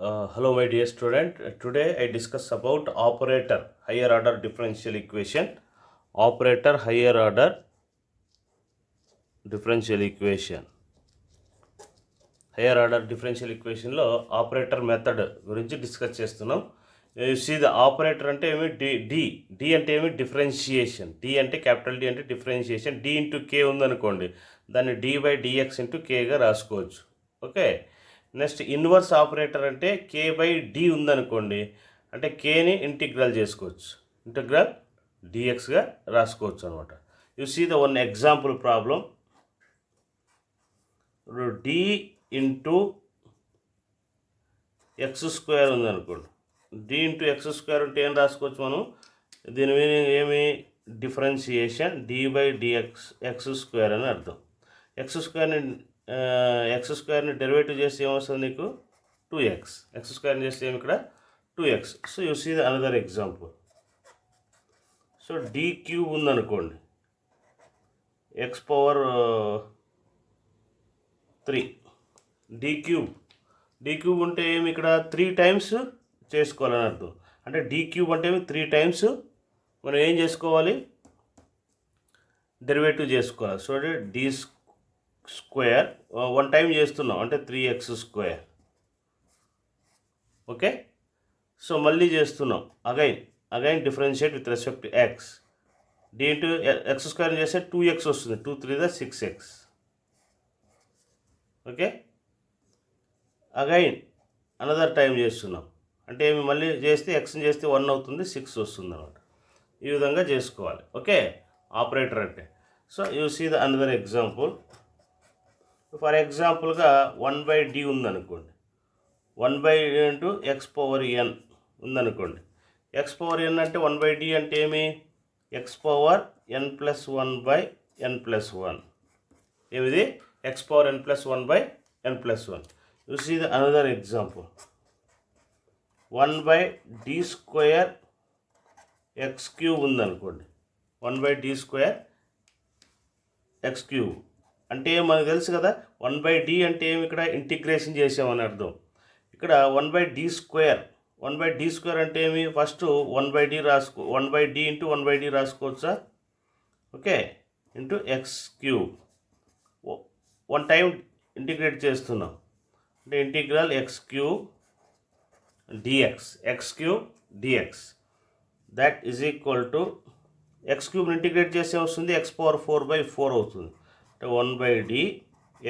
Hello, my dear student. Today I discuss about operator higher order differential equation. Operator higher order differential equation. Higher order differential ఈక్వేషన్లో operator method గురించి discuss చేస్తున్నాం. See the operator అంటే ఏమి D అంటే ఏమి differentiation. D అంటే capital D అంటే differentiation. D into K ఉందనుకోండి, దాన్ని డి బై డిఎక్స్ ఇంటూ కేగా రాసుకోవచ్చు. ఓకే, నెక్స్ట్ ఇన్వర్స్ ఆపరేటర్ అంటే కే బై డి ఉందనుకోండి, అంటే కేని ఇంటిగ్రల్ చేసుకోవచ్చు, ఇంటిగ్రల్ డిఎక్స్గా రాసుకోవచ్చు అనమాట. You see the one example problem. D into x square ఉందనుకోండి. డి ఇంటూ ఎక్స్ స్క్వేర్ అంటే ఏం రాసుకోవచ్చు మనం? దీని మీనింగ్ ఏమి? Differentiation d by d x x square అని అర్థం. ఎక్స్ స్క్వేర్ని డెరివేటివ్ చేస్తే ఏమొస్తుంది నీకు? 2x. ఎక్స్ స్క్వేర్ని చేస్తే ఏమి ఇక్కడ? 2x. So you see the another example. So d cube ఉందనుకోండి, ఎక్స్ పవర్ 3. డి క్యూబ్ ఉంటే ఏమి? ఇక్కడ 3 టైమ్స్ చేసుకోవాలని అర్థం. అంటే డి క్యూబ్ అంటే 3 టైమ్స్ మనం ఏం చేసుకోవాలి? డెరివేటివ్ చేసుకోవాలి. సో డి స్క్వేర్ 1 టైం చేస్తున్నాం అంటే 3x స్క్వేర్. ఓకే, సో మళ్ళీ చేస్తున్నాం, again differentiate with respect to x. D into x square చేస్తే 2x వస్తుంది. 2 3 6x. Okay, again another time చేస్తున్నాం అంటే ఏమి? మళ్ళీ చేస్తే ఎక్స్ని చేస్తే 1 అవుతుంది, 6 వస్తుంది అనమాట. ఈ విధంగా చేసుకోవాలి. ఓకే, ఆపరేటర్ అంటే. So you see the another example. For ఎగ్జాంపుల్గా 1/d ఉందనుకోండి. 1/d ఇంటూ ఎక్స్ పవర్ ఎన్ ఉందనుకోండి. ఎక్స్ పవర్ ఎన్ అంటే 1/d అంటే ఏమి? X power n plus 1/n+1. ఏమిది? X power n plus 1/n+1. You see the another example. 1/d square x cube ఉందనుకోండి. 1/d square x cube అంటే మనకు తెలుసు కదా, 1/d అంటే ఏమి? ఇక్కడ ఇంటిగ్రేషన్ చేసామని అర్థం. ఇక్కడ 1/d స్క్వేర్ అంటే ఏమి? ఫస్ట్ 1/d రాసుకో, 1/d ఇంటూ 1/d రాసుకోవచ్చా? Okay, into x cube 1 time integrate చేస్తున్నాం అంటే integral x cube dx that is equal to x క్యూబ్ని ఇంటిగ్రేట్ చేస్తే వస్తుంది ఎక్స్ పవర్ 4/4 అవుతుంది. అంటే 1/d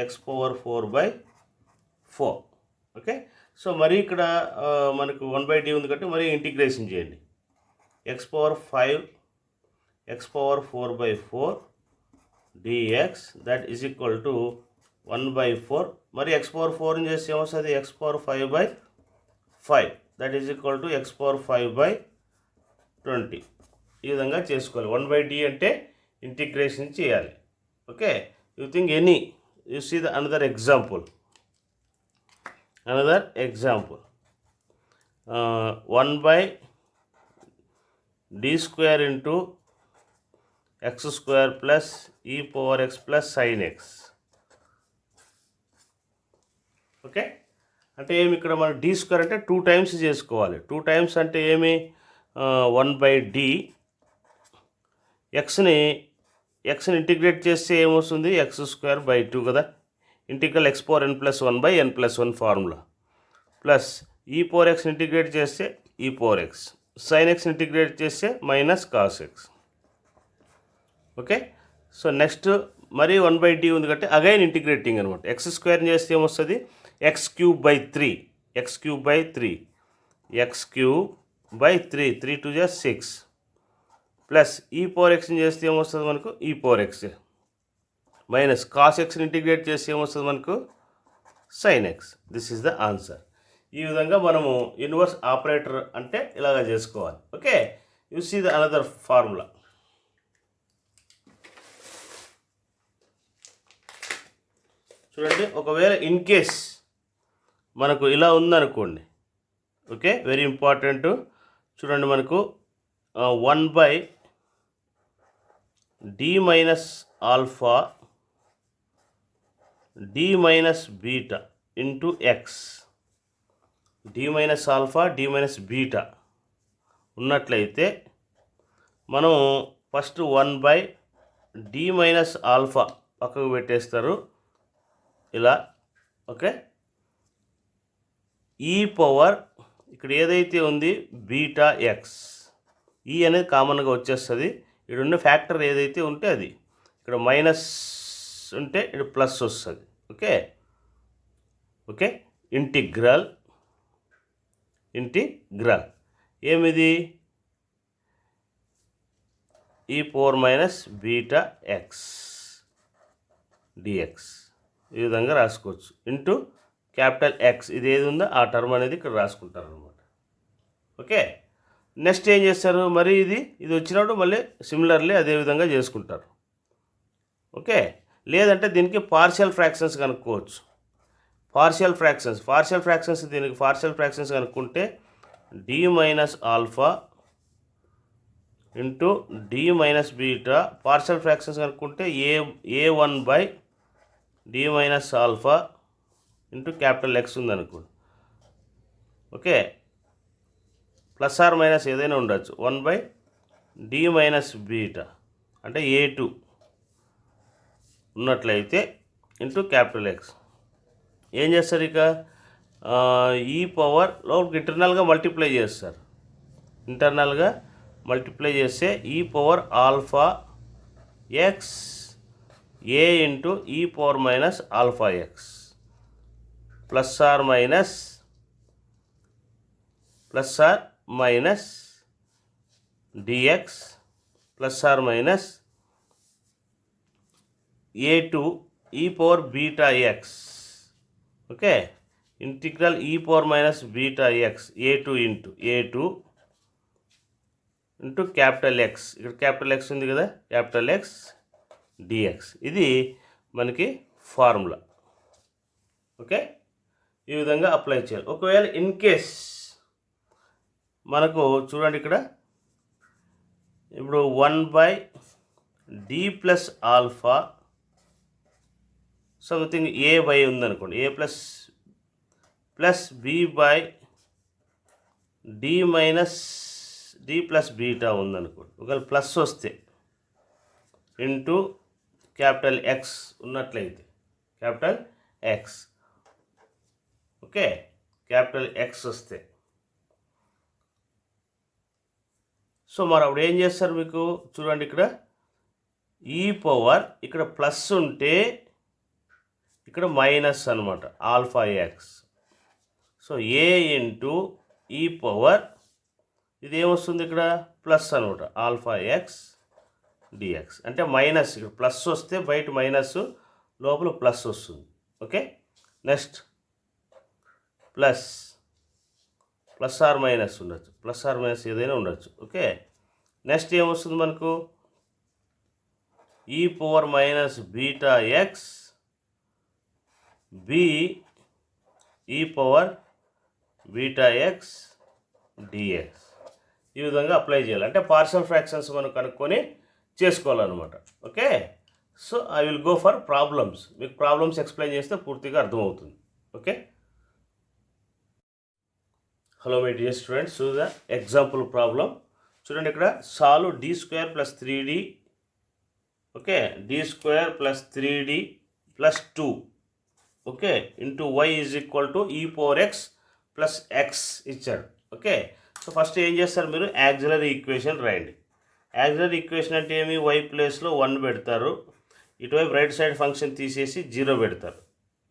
X power 4/4. Okay, so మరి ఇక్కడ మనకు 1/d ఉంది కాబట్టి మరి ఇంటిగ్రేషన్ చేయండి. X power 4/4 dx that is equal to 1/4. మరి ఎక్స్ పవర్ 4ని చేస్తే ఏమొస్తుంది? X power 5/5 that is equal to x power 5/20. ఈ విధంగా చేసుకోవాలి. 1/d అంటే ఇంటిగ్రేషన్ చేయాలి. Okay, you think any you see the another example. 1/d square into x square plus e power x plus sin x. Okay, అంటే ఏమి? ఇక్కడ మనం D square అంటే 2 టైమ్స్ చేసుకోవాలి. 2 టైమ్స్ అంటే ఏమి? 1/d ఎక్స్ని ఇంటిగ్రేట్ చేస్తే ఏమొస్తుంది? x²/2 కదా. Integral x power n+1/n+1 formula plus e power x integrate చేస్తే e power x, sin x integrate చేస్తే -cos x. ఓకే, సో నెక్స్ట్ మరి 1/d ఉంది కాబట్టి అగైన్ ఇంటిగ్రేటింగ్ అనమాట. x² చేస్తే ఏమొస్తుంది? x³/3 3 2 6 ప్లస్ ఈ పవర్ ఎక్స్ని చేస్తే ఏమొస్తుంది మనకు? E power x minus cos ఎక్స్ని ఇంటిగ్రేట్ చేస్తే ఏమొస్తుంది మనకు? Sine x. This is the answer. ఈ విధంగా మనము ఇన్వర్స్ ఆపరేటర్ అంటే ఇలాగ చేసుకోవాలి. Okay, you see the another formula. చూడండి, ఒకవేళ ఇన్ కేస్ మనకు ఇలా ఉందనుకోండి. Okay, very important. చూడండి, మనకు 1/d minus alpha d minus beta into x D minus alpha D minus beta ఉన్నట్లయితే మనం ఫస్ట్ 1/d మైనస్ ఆల్ఫా పక్కకు పెట్టేస్తారు ఇలా. ఓకే, ఈ పవర్ ఇక్కడ ఏదైతే ఉంది బీటా ఎక్స్, ఈ అనేది కామన్గా వచ్చేస్తుంది. ఇక్కడ ఉన్న ఫ్యాక్టర్ ఏదైతే ఉంటే అది, ఇక్కడ మైనస్ ఉంటే ఇక్కడ ప్లస్ వస్తుంది. ఓకే ఓకే, ఇంటిగ్రల్ ఏమిది, e power minus beta x d x ఈ విధంగా రాసుకోవచ్చు. ఇంటూ క్యాపిటల్ ఎక్స్, ఇది ఏది ఉందో ఆ టర్మ్ అనేది ఇక్కడ రాసుకుంటారు అనమాట. ఓకే, నెక్స్ట్ ఏం చేస్తారు, మరి ఇది వచ్చినప్పుడు మళ్ళీ సిమిలర్లీ అదే విధంగా చేసుకుంటారు. ఓకే, లేదంటే దీనికి పార్షియల్ ఫ్రాక్షన్స్ కనుక్కోవచ్చు. పార్షియల్ ఫ్రాక్షన్స్ దీనికి పార్షియల్ ఫ్రాక్షన్స్ కనుక్కుంటే d minus alpha into d minus beta, partial fractions కనుక్కుంటే a1/d minus alpha into capital x ఉందనుకోండి. ఓకే, ప్లస్ ఆర్ మైనస్ ఏదైనా ఉండొచ్చు. 1/d మైనస్ బీటా అంటే a2 ఉన్నట్లయితే ఇంటూ క్యాపిటల్ ఎక్స్. ఏం చేస్తారు, ఇక ఈ పవర్లో ఇంటర్నల్గా మల్టిప్లై చేస్తారు. ఇంటర్నల్గా మల్టిప్లై చేస్తే e power alpha x a into e power minus alpha x plus are minus dx plus are minus a2 e power beta x. Okay, integral e power minus beta x a2 into capital x, ఇక్కడ capital x ఉంది కదా, capital X dx. ఇది మనకి formula. Okay, ఈ విధంగా apply చేయాలి. ఒకవేళ in case మనకు చూడండి ఇక్కడ ఇప్పుడు 1/d plus alpha something a by ఉందనుకోండి, a plus b/d minus d plus beta ఉందనుకోండి. ఒకవేళ ప్లస్ వస్తే ఇంటూ క్యాపిటల్ ఎక్స్ ఉన్నట్లయితే capital X. Okay, capital X వస్తే సో మరి అప్పుడు ఏం చేస్తారు, మీకు చూడండి ఇక్కడ ఈ పవర్ ఇక్కడ ప్లస్ ఉంటే ఇక్కడ మైనస్ అనమాట alpha x. So a into e power ఇది ఏమొస్తుంది ఇక్కడ ప్లస్ అనమాట ఆల్ఫా ఎక్స్ డిఎక్స్ అంటే మైనస్. ఇక్కడ ప్లస్ వస్తే బయట మైనస్, లోపల ప్లస్ వస్తుంది. Okay, next plus are minus ఉండొచ్చు, ప్లస్ ఆర్ మైనస్ ఏదైనా ఉండొచ్చు. ఓకే, నెక్స్ట్ ఏమొస్తుంది మనకు e power minus beta x b e power beta x d x. ఈ విధంగా అప్లై చేయాలి. అంటే పార్షియల్ ఫ్రాక్షన్స్ మనం కనుక్కొని చేసుకోవాలన్నమాట. Okay, so I will go for problems. మీకు ప్రాబ్లమ్స్ ఎక్స్ప్లెయిన్ చేస్తే పూర్తిగా అర్థమవుతుంది. Okay, hello my dear students, so the example problem చూడండి. ఇక్కడ solve d² + 3d. Okay, d² + 3d + 2 okay into y = e power x plus X ఇచ్చాడు. Okay, so first ఏం చేస్తారు, మీరు యాక్సిలరీ ఈక్వేషన్ రాయండి. యాక్సిలరీ ఈక్వేషన్ అంటే ఏమి, y ప్లేస్లో 1 పెడతారు, ఇటువైపు రైట్ సైడ్ ఫంక్షన్ తీసేసి 0 పెడతారు.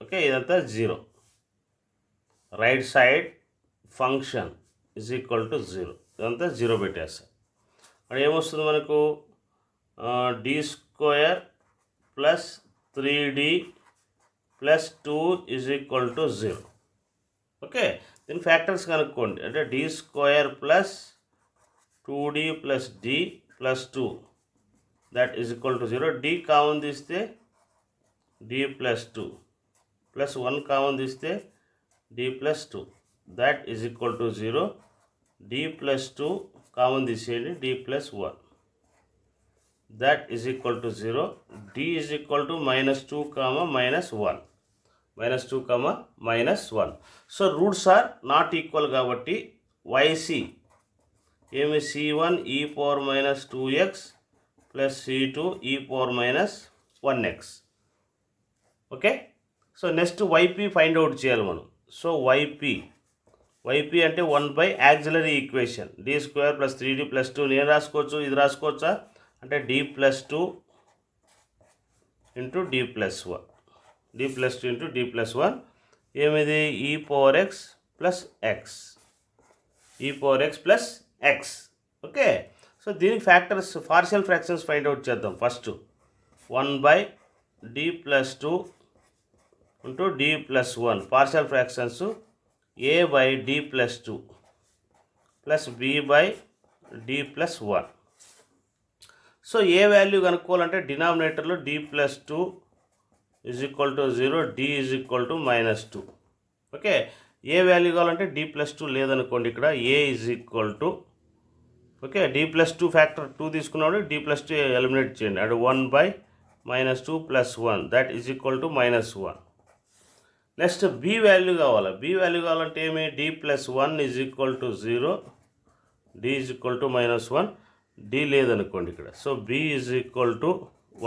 ఓకే, ఇదంతా 0, రైట్ సైడ్ ఫంక్షన్ = 0, ఇదంతా 0 పెట్టేస్తారు. అక్కడ ఏమొస్తుంది మనకు d² + 3d + 2 = 0. ఓకే, దీని ఫ్యాక్టర్స్ కనుక్కోండి. అంటే d² + 2d + d + 2 that = 0. d common తీస్తే d + 2 ప్లస్ 1 కామన్ తీస్తే d + 2 దట్ = 0. d + 2 కామన్ తీసేయండి, d + 1 that = 0. d -2, -1 -2, -1. So roots are not equal కాబట్టి YC ఏమి C1 e⁻²x plus C2 e⁻1x. Okay. So next YP find out చేయాలి మనం. So YP అంటే 1 auxiliary equation d² + 3d + 2 నేను రాసుకోవచ్చు, ఇది రాసుకోవచ్చా అంటే d + 2 × d + 1 d + 2 × d + 1 ఏమిది e⁻x + x e⁻x + x. ఓకే. సో దీనికి factors partial fractions find out చేద్దాం. First 1/d + 2 × d + 1 partial fractions a/d + 2 plus b/d + 1. So a value కనుక్కోవాలంటే డినామినేటర్లో d + 2 = 0, d -2. Okay. A value కావాలంటే d + 2 లేదనుకోండి, ఇక్కడ a okay d + 2 factor 2 తీసుకున్నప్పుడు d + 2 eliminate చేయండి. అంటే 1/-2 + 1 దట్ -1. నెక్స్ట్ b వాల్యూ కావాలి. b వాల్యూ కావాలంటే ఏమి d + 1 = 0, d -1, d లేదనుకోండి ఇక్కడ. So b =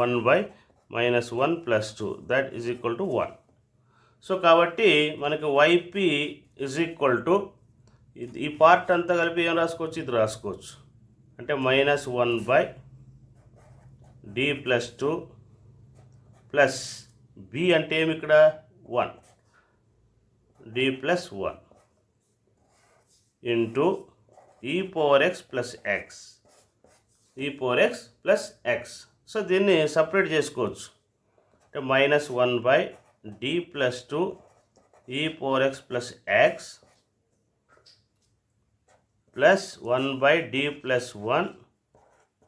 1/-1 + 2 that = 1. సో కాబట్టి మనకి YP ఈ పార్ట్ అంతా కలిపి ఏం రాసుకోవచ్చు, ఇది రాసుకోవచ్చు. అంటే -1/d + 2 ప్లస్ b అంటే ఏమి ఇక్కడ 1 d + 1 into e⁻x + x e⁻x + x. So దీన్ని సపరేట్ చేసుకోవచ్చు. అంటే -1/d + 2 e⁻x + x plus 1/d + 1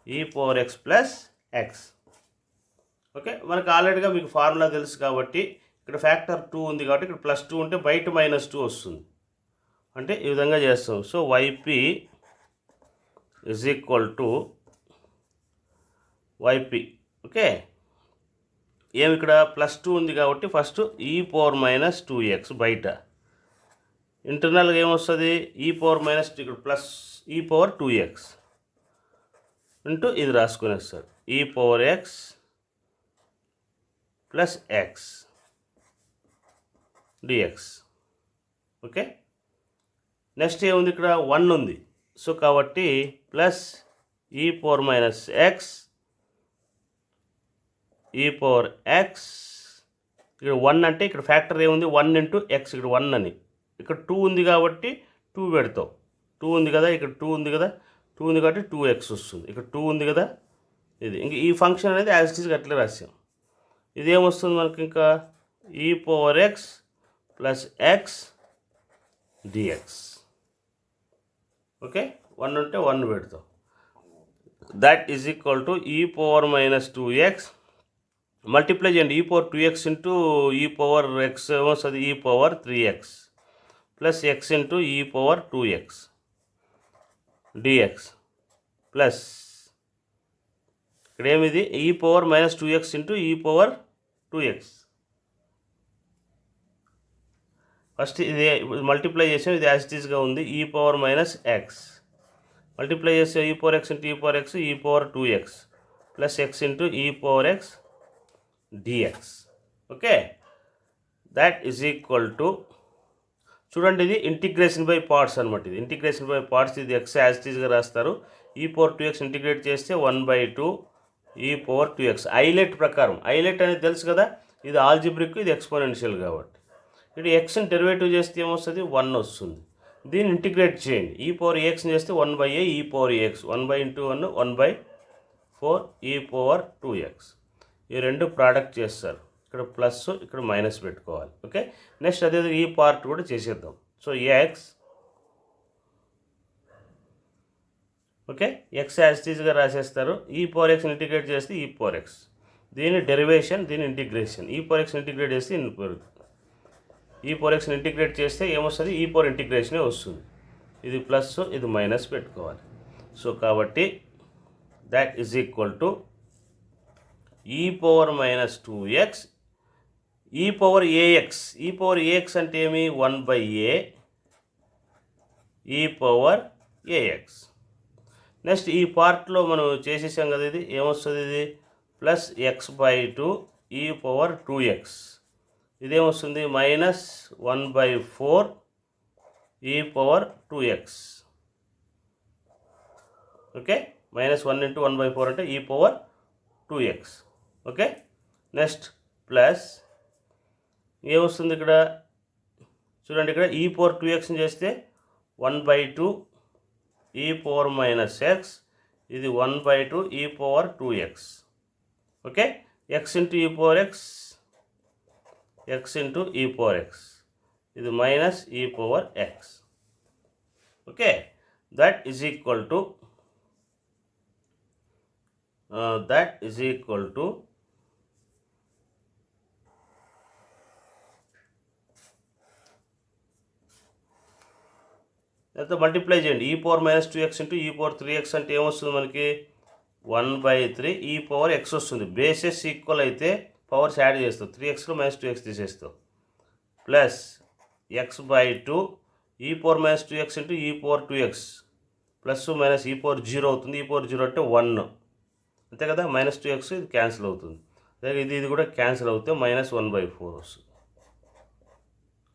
e⁻x + x. Okay. మనకు ఆల్రెడీగా మీకు ఫార్ములా తెలుసు కాబట్టి ఇక్కడ ఫ్యాక్టర్ 2 ఉంది కాబట్టి ఇక్కడ +2 ఉంటే బయట -2 వస్తుంది. అంటే ఈ విధంగా చేస్తాం. So YP okay. ఏమి ఇక్కడ +2 ఉంది కాబట్టి ఫస్ట్ e⁻−2x బయట, ఇంటర్నల్గా ఏమొస్తుంది e⁻−2 ఇక్కడ ప్లస్ e⁻2x ఇంటూ ఇది రాసుకునేస్తారు e⁻x + x dx. Okay. Next ఏముంది ఇక్కడ 1 ఉంది. సో కాబట్టి ప్లస్ e⁻−x e⁻x ఇక్కడ 1 అంటే ఇక్కడ ఫ్యాక్టర్ ఏముంది 1 × x ఇక్కడ 1 అని, ఇక్కడ 2 ఉంది కాబట్టి 2 పెడతావు. 2 ఉంది కదా, ఇక్కడ 2 ఉంది కదా, 2 ఉంది కాబట్టి 2x వస్తుంది. ఇక్కడ 2 ఉంది కదా, ఇది ఇంక ఈ ఫంక్షన్ అనేది యాజ్ ఇట్ ఈజ్ అట్లే రాసాం. ఇదేమొస్తుంది మనకి ఇంకా e⁻x + x dx. ఓకే. 1 ఉంటే 1 పెడతాం. దట్ e⁻−2x మల్టిప్లై చేయండి. e⁻2x ఇంటూ e⁻x ఏమొస్తుంది e⁻3x plus x into e⁻2x dx plus ఇక్కడ ఏమిది e⁻−2x ఇంటూ e⁻2x. ఫస్ట్ ఇది మల్టిప్లై చేసాం, ఇది యాజ్ ఇట్ ఈజ్గా ఉంది e⁻−x మల్టిప్లై చేస్తే e⁻x into e⁻x e⁻2x plus x into e⁻x dx. Okay. That చూడండి ఇది ఇంటిగ్రేషన్ బై పార్ట్స్ అనమాట. ఇది ఇంటిగ్రేషన్ బై పార్ట్స్, ఇది x యాజ్ ఇట్ ఈజ్గా రాస్తారు. e⁻2x ఇంటిగ్రేట్ చేస్తే 1/2 e⁻2x ఐలెట్ ప్రకారం. ఐలెట్ అనేది తెలుసు కదా, ఇది ఆల్జిబ్రిక్, ఇది ఎక్స్పోనెన్షియల్ కాబట్టి. ఇది xని డెరివేటివ్ చేస్తే ఏమొస్తుంది 1 వస్తుంది. దీన్ని ఇంటిగ్రేట్ చేయండి. e⁻x చేస్తే 1/a e⁻x 1/1 1/4 e⁻2x. ఈ రెండు ప్రోడక్ట్ చేస్తారు. ఇక్కడ ప్లస్ ఇక్కడ మైనస్ పెట్టుకోవాలి. ఓకే. నెక్స్ట్ అదే ఈ పార్ట్ కూడా చేసేద్దాం. So x okay x as it ఈజ్గా రాసేస్తారు. e⁻x ఇంటిగ్రేట్ చేస్తే e⁻x, దీని డెరివేషన్, దీని ఇంటిగ్రేషన్. e⁻x ఇంటిగ్రేట్ చేస్తే e⁻x ఇంటిగ్రేట్ చేస్తే ఏమొస్తుంది e⁻ ఇంటిగ్రేషనే వస్తుంది. ఇది ప్లస్ ఇది మైనస్ పెట్టుకోవాలి. సో కాబట్టి దట్ e⁻−2x ఈ పవర్ ఏఎక్స్ అంటే ఏమి 1/a ఈ పవర్ ఏఎక్స్. నెక్స్ట్ ఈ పార్ట్లో మనం చేసేసాం కదా, ఇది ఏమొస్తుంది, ఇది ప్లస్ x/2 ఈ పవర్ 2x. ఇదేమొస్తుంది -1/4 ఈ పవర్ 2x. ఓకే, -1 × 1/4 అంటే ఈ power 2x. Okay, next plus ఏమొస్తుంది ఇక్కడ చూడండి, ఇక్కడ ఈ పవర్ 2xని చేస్తే 1/2 ఈ పవర్ -x, ఇది 1/2 ఈ పవర్ 2x. ఓకే, x × ఈ పవర్ x, x × ఈ పవర్ x, ఇది మైనస్ ఈ power x. Okay, that is equal to ఎంత మల్టిప్లై చేయండి, ఈ పవర్ -2x × ఈ పవర్ 3x అంటే ఏమొస్తుంది మనకి 1/3 ఈ పవర్ x వస్తుంది. బేసెస్ ఈక్వల్ అయితే పవర్స్ యాడ్ చేస్తావు, 3xలో -2x తీసేస్తావు, ప్లస్ x/2 ఈ పవర్ -2x × ఈ పవర్ 2x ప్లస్ మైనస్ ఈ పవర్ 0 అవుతుంది. ఈ పవర్ 0 అంటే 1 అంతే కదా, -2x ఇది క్యాన్సిల్ అవుతుంది. అలాగే ఇది కూడా క్యాన్సిల్ అవుతే -1/4 వస్తుంది.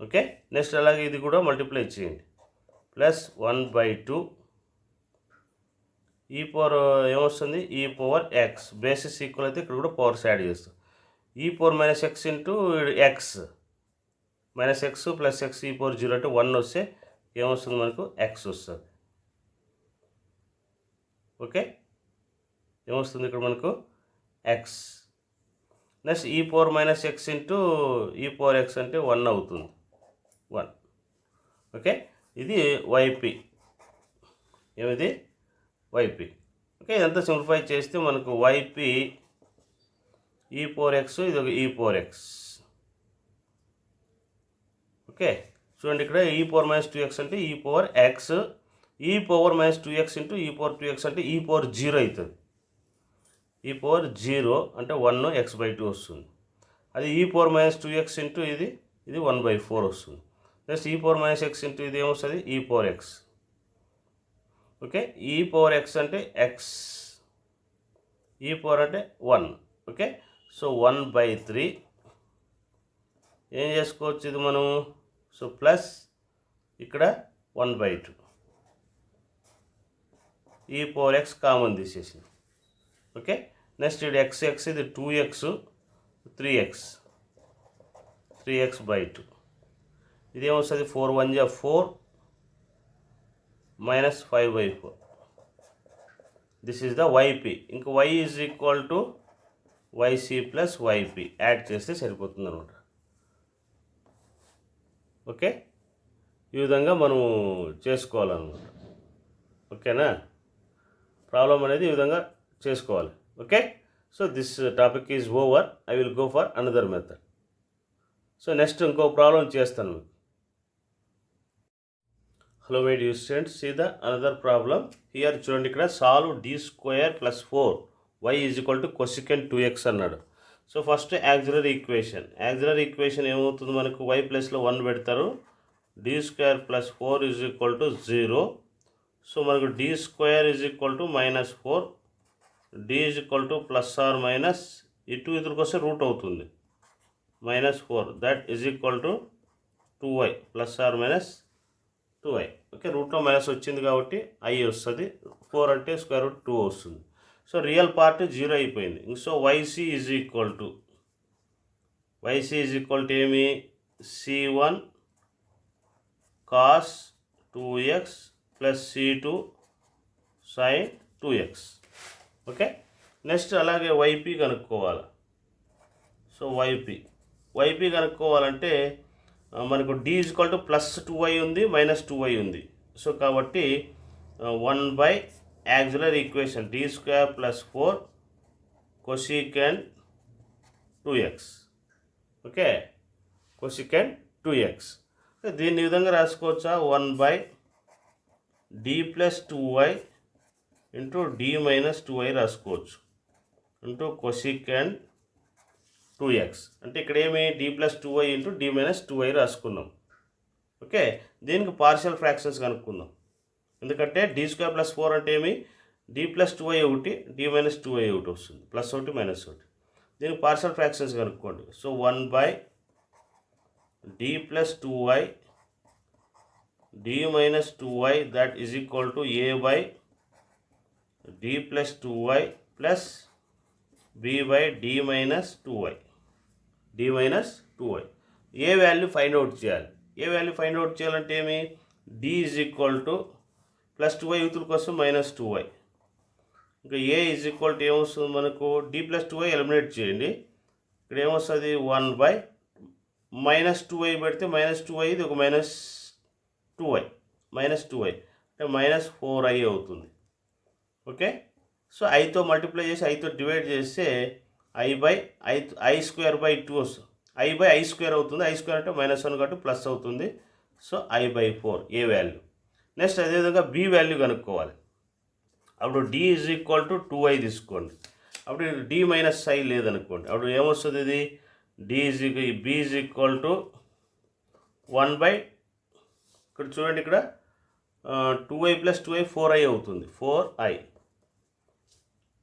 ఓకే, నెక్స్ట్ అలాగే ఇది కూడా మల్టిప్లై చేయండి, ప్లస్ 1/2 ఈ పవర్ ఏమొస్తుంది ఈ పవర్ x. బేసిస్ ఈక్వల్ అయితే ఇక్కడ కూడా పవర్స్ యాడ్ చేస్తాం, ఈ power -x × x -x plus x ఈ పవర్ 0 అంటే 1 వస్తే ఏమొస్తుంది మనకు x వస్తుంది. ఓకే, ఏమొస్తుంది ఇక్కడ మనకు x. నెక్స్ట్ ఈ పవర్ -x × ఈ పవర్ x అంటే 1 అవుతుంది, 1. ఓకే, ఇది yp, ఏమిది yp. ఓకే, ఇదంతా సింప్లిఫై చేస్తే మనకు yp ఈ పవర్ x, ఇది ఒక ఈ పవర్ x. ఓకే, చూడండి ఇక్కడ ఈ పవర్ -2x అంటే ఈ పవర్ x, ఈ పవర్ -2x × ఈ పవర్ 2x అంటే ఈ పవర్ 0 అవుతుంది. ఈ పవర్ 0 అంటే 1 x/2 వస్తుంది. అది ఈ పవర్ -2x × ఇది 1/4 వస్తుంది. నెక్స్ట్ ఈ పవర్ -x × ఇది ఏమొస్తుంది ఈ పవర్ x. ఓకే, ఈ పవర్ x అంటే x, ఈ పవర్ అంటే 1. ఓకే, సో 1/3 ఏం చేసుకోవచ్చు ఇది మనం, సో ప్లస్ ఇక్కడ 1/2 ఈ పవర్ x కామన్ తీసేసింది. ఓకే, నెక్స్ట్ ఇది x ఇది 2x 3x/2 ఇది ఏమొస్తుంది 4 1 = 4 -5/4. This is the yp. ఇంకా y is equal to yc plus yp add చేస్తే సరిపోతుంది అనమాట. ఓకే, ఈ విధంగా మనము చేసుకోవాలన్నమాట. ఓకేనా, ప్రాబ్లం అనేది ఈ విధంగా చేసుకోవాలి. Okay, so this topic is over. I will go for another method. So next ఇంకో ప్రాబ్లం చేస్తాను మీకు. Hello my dear students, see the another problem here. చూడండి ఇక్కడ solve d² + 4 y = cosecant 2x అన్నాడు. సో ఫస్ట్ యాక్సిలరీ ఈక్వేషన్ ఏమవుతుంది మనకు, y ప్లస్లో 1 పెడతారు, d² + 4 = 0. సో మనకు d² -4, d ± ఇటు ఇతరుకు వస్తే రూట్ అవుతుంది -4, that is equal to 2y ± 2y. Okay, రూట్లో మైనస్ వచ్చింది కాబట్టి i వస్తుంది, 4 అంటే √2 వస్తుంది. సో రియల్ పార్ట్ 0 అయిపోయింది. So yc is equal to ఏమి, c1 cos 2x + c2 sin 2x. Okay, next అలాగే yp కనుక్కోవాలి. సో yp కనుక్కోవాలంటే మనకు d +2y ఉంది, -2y ఉంది. సో కాబట్టి 1 auxiliary equation d² + 4 cosecant 2x. Okay, cosecant 2x. దీన్ని విధంగా రాసుకోవచ్చా, 1 d + 2y × d - 2y రాసుకోవచ్చు, cosecant 2x అంటే ఇక్కడ ఏమి d plus 2y into d minus 2y రాసుకున్నాం. ఓకే, దీనికి పార్షియల్ ఫ్రాక్షన్స్ కనుక్కుందాం. ఎందుకంటే d² ప్లస్ 4 అంటే ఏమి d ప్లస్ 2y ఒకటి d మైనస్ 2y ఒకటి వస్తుంది, ప్లస్ ఒకటి మైనస్ ఒకటి. దీనికి పార్షియల్ ఫ్రాక్షన్స్ కనుక్కోండి. So 1/d plus 2y d minus 2y that is equal to a/d plus 2y plus b/d minus 2y. d minus 2y A value find out చేయాలి. ఏ value find out చేయాలంటే ఏమి d is equal to plus 2y యూతుల కోసం minus 2y. ఇంకా ఏ is equal to ఏమొస్తుంది మనకు d plus 2y eliminate చేయండి. ఇక్కడ ఏమొస్తుంది 1/, మైనస్ 2y పెడితే మైనస్ 2y ఇది ఒక మైనస్ 2y అంటే మైనస్ 4i అవుతుంది. ఓకే, సో ఐతో మల్టిప్లై చేసి ఐతో డివైడ్ చేస్తే i/i²/2 వస్తుంది. i/i² అవుతుంది. i² అంటే -1 కాబట్టి ప్లస్ అవుతుంది. సో i/4 ఏ వాల్యూ. నెక్స్ట్ అదేవిధంగా b వాల్యూ కనుక్కోవాలి. అప్పుడు d is equal to 2i తీసుకోండి. అప్పుడు d మైనస్ i లేదనుకోండి. అప్పుడు ఏమొస్తుంది ఇది b ఈజ్ ఈక్వల్ టు 1/, ఇక్కడ చూడండి, ఇక్కడ 2i ప్లస్ 2i 4i అవుతుంది, 4i.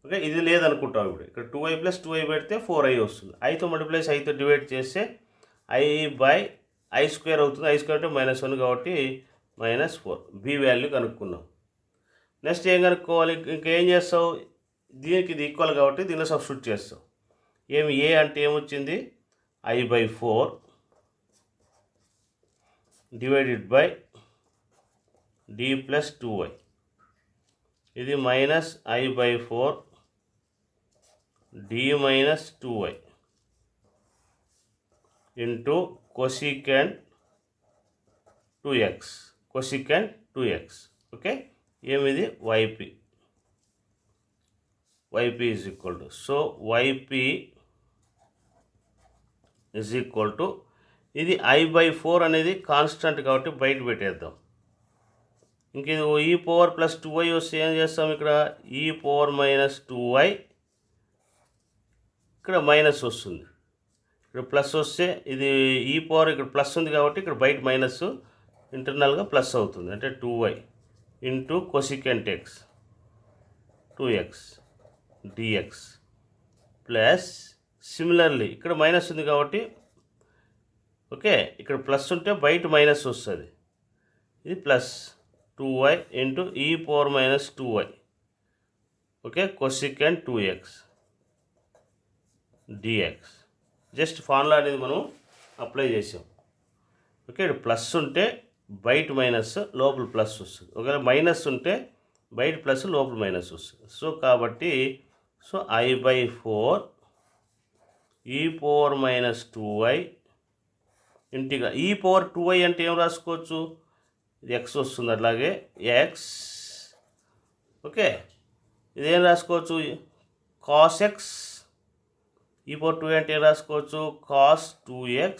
ఓకే, ఇది లేదనుకుంటాం. ఇప్పుడు ఇక్కడ 2i ప్లస్ 2i పెడితే 4i వస్తుంది. ఐతో మల్టిప్లై చేసి ఐతో డివైడ్ చేస్తే i/i² అవుతుంది. i² అంటే -1 కాబట్టి -4. b value కనుక్కున్నాం. నెక్స్ట్ ఏం కనుక్కోవాలి, ఇంకేం చేస్తావు, దీనికి ఇది ఈక్వల్ కాబట్టి దీనిలో సబ్స్టిట్యూట్ చేస్తావు. ఏమి ఏ అంటే ఏమొచ్చింది i/4 divided by d plus 2y. ఇది minus i/4 d minus 2y into cosecant 2x. Okay, ఏమిది yp is equal to, so yp is equal to, ఇది i/4 అనేది కాన్స్టెంట్ కాబట్టి బయట పెట్టేద్దాం. ఇంక ఇది e⁻ ప్లస్ 2y వస్తే ఏం చేస్తాం, ఇక్కడ e⁻-2y ఇక్కడ మైనస్ వస్తుంది. ఇక్కడ ప్లస్ వస్తే ఇది ఇక్కడ ప్లస్ ఉంది కాబట్టి ఇక్కడ బయట మైనస్, ఇంటర్నల్గా ప్లస్ అవుతుంది. అంటే 2y into cosecant x 2x dx plus similarly ఇక్కడ మైనస్ ఉంది కాబట్టి, ఓకే, ఇక్కడ ప్లస్ ఉంటే బయట మైనస్ వస్తుంది. ఇది plus 2y into e⁻-2y. Okay, cosecant 2x dx. Just formula అనేది మనం అప్లై చేసాం. ఓకే, ఇక్కడ ప్లస్ ఉంటే బయట మైనస్ లోపల ప్లస్ వస్తుంది. ఒకవేళ మైనస్ ఉంటే బయట ప్లస్ లోపల మైనస్ వస్తుంది. సో కాబట్టి i/4 e⁻-2y ఇంటిగా e⁻2y అంటే ఏం రాసుకోవచ్చు, ఇది x వస్తుంది. అట్లాగే x, ఓకే, ఇదేం రాసుకోవచ్చు cos x. e⁻2y అంటే ఏం రాసుకోవచ్చు cos 2x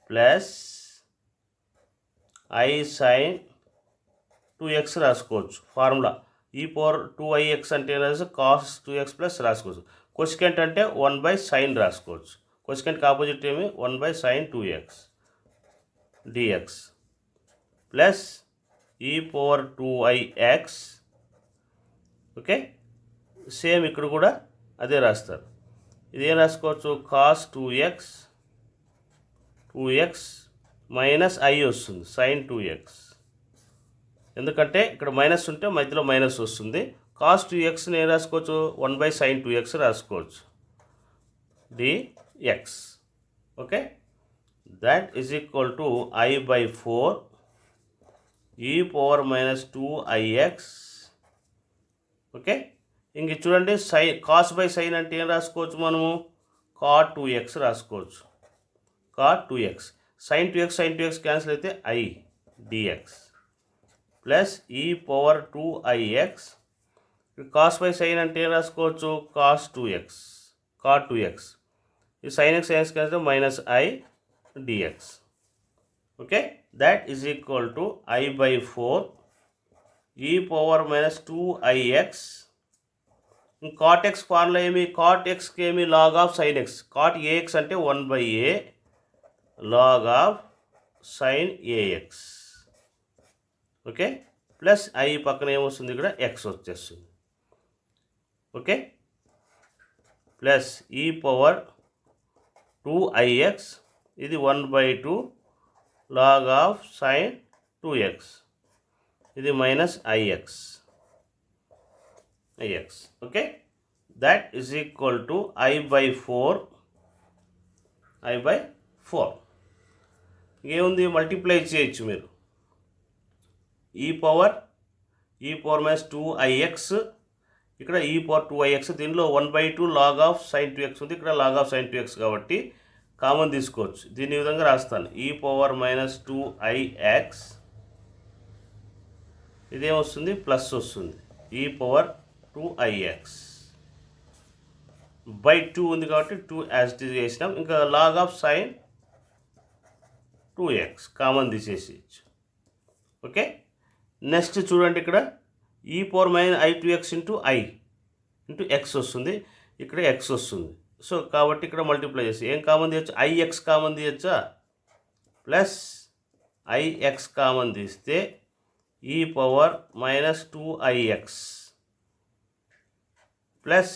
plus i sin 2x రాసుకోవచ్చు. ఫార్ములా e⁻2ix అంటే ఏం రాసుకోవచ్చు cos 2x ప్లస్ రాసుకోవచ్చు. కొసికెంట్ అంటే 1/sin రాసుకోవచ్చు. కొసికెంట్కి ఆపోజిట్ ఏమి 1/sin 2x dx plus e⁻2ix. Okay, same ఇక్కడ కూడా అదే రాస్తారు. ఇదేం రాసుకోవచ్చు cos 2x మైనస్ i వస్తుంది sin 2x. ఎందుకంటే ఇక్కడ మైనస్ ఉంటే మధ్యలో మైనస్ వస్తుంది. cos 2xని ఏం రాసుకోవచ్చు 1/sin 2x రాసుకోవచ్చు dx. Okay, that is equal to i/4 e⁻-2ix. Okay, ఇంక చూడండి cos/sin అంటే ఏం రాసుకోవచ్చు మనము cot 2x రాసుకోవచ్చు. cot 2x sin 2x cancel అయితే i dx plus e⁻2ix. cos/sin అంటే ఏం రాసుకోవచ్చు cos 2x cot 2x. ఈ sin x cancel minus i dx. Okay, that is equal to i/4 e⁻-2ix cot x formula ఏమి, cot ఎక్స్కి ఏమి log of sine x. Cot a x అంటే 1/a log of sine a x. Okay, plus i పక్కన ఏమొస్తుంది ఇక్కడ X వచ్చేస్తుంది. Okay, plus ఈ power 2ix, ఇది 1/2 లాగ్ ఆఫ్ సైన్ 2x, ఇది minus ix. Okay, that is equal to I/4. ఏముంది, multiply చేయొచ్చు మీరు. ఈ పవర్ మైనస్ 2ix, ఇక్కడ ఈ పవర్ 2ix, దీనిలో 1/2 లాగ్ ఆఫ్ సైన్ 2x ఉంది, ఇక్కడ లాగ్ ఆఫ్ సైన్ 2x కాబట్టి కామన్ తీసుకోవచ్చు. దీని విధంగా రాస్తాను, ఈ పవర్ మైనస్ 2ix, ఇదేమొస్తుంది ప్లస్ వస్తుంది, ఈ పవర్ 2ix బై 2 ఉంది కాబట్టి 2 యాజ్ ఇట్ ఈజ్ చేసినాం. ఇంకా log of sine 2x common తీసేసేయచ్చు. ఓకే, నెక్స్ట్ చూడండి, ఇక్కడ ఈ power minus I2x into x వస్తుంది, ఇక్కడ x వస్తుంది. సో కాబట్టి ఇక్కడ మల్టిప్లై చేసి ఏం కామన్ తీయచ్చు, ix కామన్ తీయచ్చా, ప్లస్ ix కామన్ తీస్తే ఈ power minus 2ix plus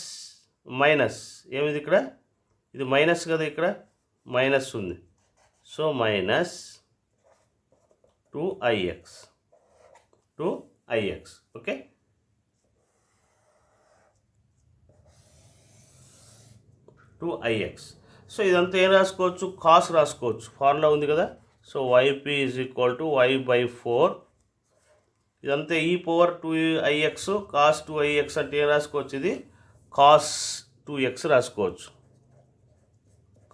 minus ఏమిది, ఇక్కడ ఇది మైనస్ కదా, ఇక్కడ మైనస్ ఉంది, so minus 2ix. Okay, so ఇదంతా ఏం రాసుకోవచ్చు, కాస్ రాసుకోవచ్చు, ఫార్ములా ఉంది కదా. So yp is equal to y/4. ఇదంతా ఈ పవర్ 2ix కాస్ 2ix అంటే ఏం రాసుకోవచ్చు, ఇది కాస్ 2x రాసుకోవచ్చు,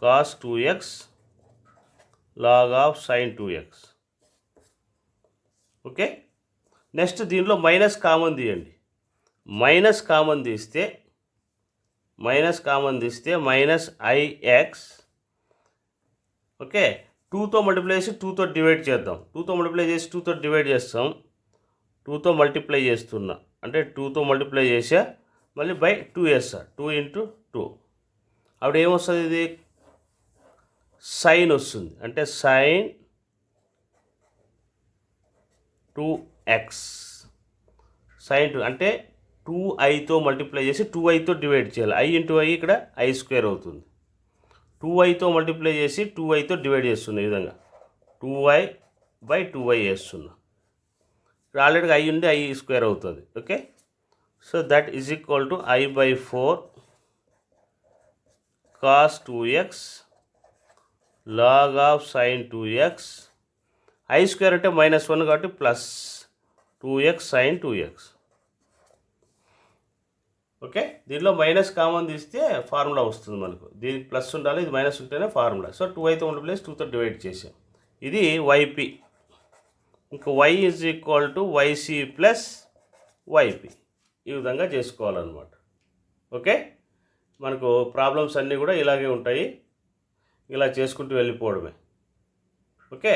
cos 2x log of sine 2x. Okay, next దీనిలో మైనస్ కామన్ తీయండి. మైనస్ కామన్ తీస్తే మైనస్ ix. ఓకే, 2తో మల్టిప్లై చేసి 2తో డివైడ్ చేద్దాం. 2తో మల్టిప్లై చేసి 2తో డివైడ్ చేస్తాం. 2తో మల్టిప్లై చేస్తున్నా అంటే 2తో మల్టిప్లై చేసా, మళ్ళీ బై 2 వేస్తా, 2 ఇంటూ 2. అప్పుడు ఏమొస్తుంది, ఇది సైన్ వస్తుంది, అంటే సైన్ 2x. సైన్ 2 అంటే 2iతో మల్టిప్లై చేసి 2iతో డివైడ్ చేయాలి. i ఇంటూ i ఇక్కడ i² అవుతుంది. 2iతో మల్టిప్లై చేసి 2iతో డివైడ్ చేస్తున్నా, ఈ విధంగా 2i/2i వేస్తున్నా. ఇక్కడ ఆల్రెడీ i ఉండి i² అవుతుంది. Okay, so that is equal to I/4 cos 2x log of sine 2x. i² అంటే -1 కాబట్టి plus 2x sine 2x. Okay, దీనిలో మైనస్ కామన్ తీస్తే ఫార్ములా వస్తుంది మనకు. దీనికి ప్లస్ ఉండాలి, ఇది మైనస్ ఉంటేనే ఫార్ములా. సో 2iతో మల్టిప్లై చేసి 2తో డివైడ్ చేసాం. ఇది yp. ఇంకా y is equal to yc plus yp. ఈ విధంగా చేసుకోవాలన్నమాట. ఓకే, మనకు ప్రాబ్లమ్స్ అన్నీ కూడా ఇలాగే ఉంటాయి, ఇలా చేసుకుంటూ వెళ్ళిపోవడమే. Okay,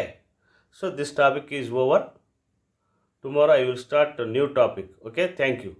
so this topic is over. Tomorrow I will start new topic. Okay, thank you.